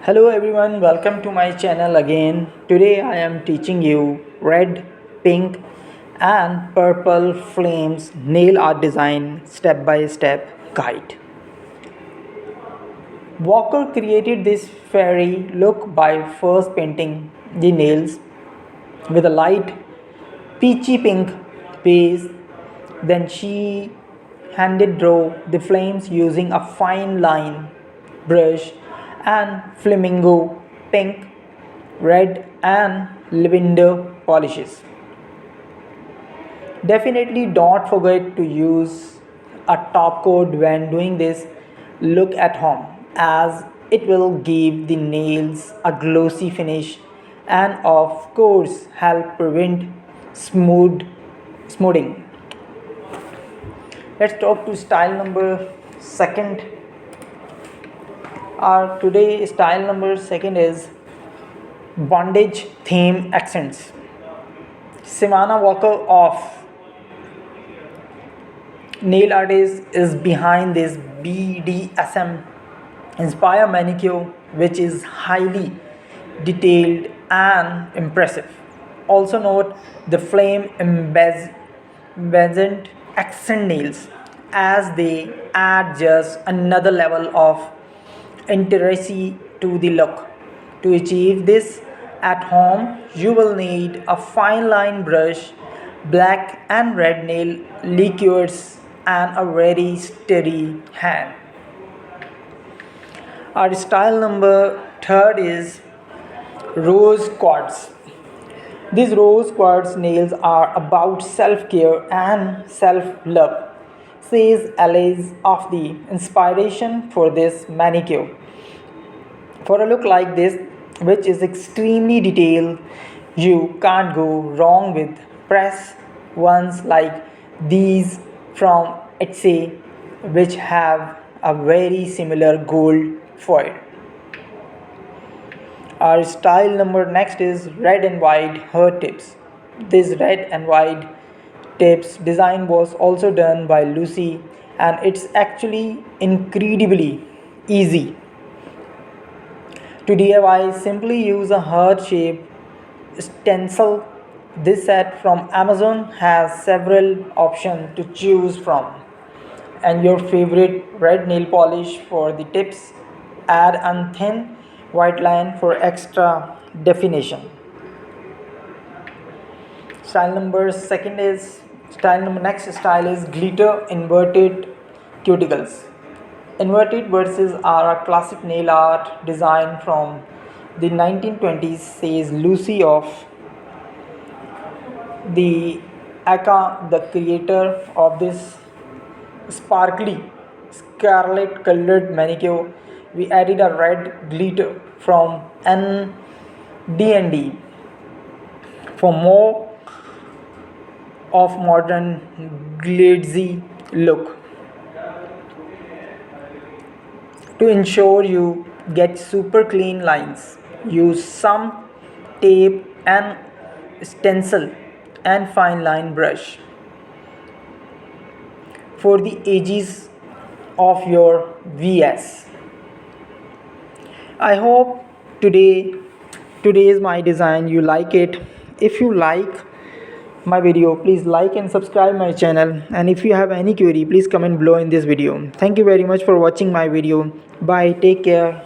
Hello everyone, welcome to my channel again. Today I am teaching you red, pink and purple flames nail art design step by step guide. Walker created this fairy look by first painting the nails with a light peachy pink base. Then she handed draw the flames using a fine line brush and flamingo pink, red and lavender polishes. Definitely don't forget to use a top coat when doing this look at home, as it will give the nails a glossy finish and of course help prevent smoothing. Let's talk to style number second. Our today style number second is bondage theme accents. Simana Walker of nail artist is behind this BDSM inspired manicure, which is highly detailed and impressive. Also note the flame embezzled accent nails, as they add just another level of intricacy to the look. To achieve this at home, you will need a fine line brush, black and red nail liqueurs, and a very steady hand. Our style number third is rose quartz. These rose quartz nails are about self care and self love, says Alice of the inspiration for this manicure. For a look like this, which is extremely detailed, you can't go wrong with press ones like these from Etsy, which have a very similar gold foil. Our style number next is red and white heart tips. This red and white tips design was also done by Lucy, and it's actually incredibly easy to DIY. Simply use a heart shaped stencil. This set from Amazon has several options to choose from, and your favorite red nail polish for the tips. Add a thin white line for extra definition. Style number next style is glitter inverted cuticles. Inverted verses are a classic nail art design from the 1920s, says Lucy of the Aka, the creator of this sparkly scarlet colored manicure. We added a red glitter from ND&D for more of modern glazy look. To ensure you get super clean lines, use some tape and stencil and fine line brush for the edges of your VS. I hope today's my design you like it. If you like my video, please like and subscribe my channel, and if you have any query, please comment below in this video. Thank you very much for watching my video. Bye, take care.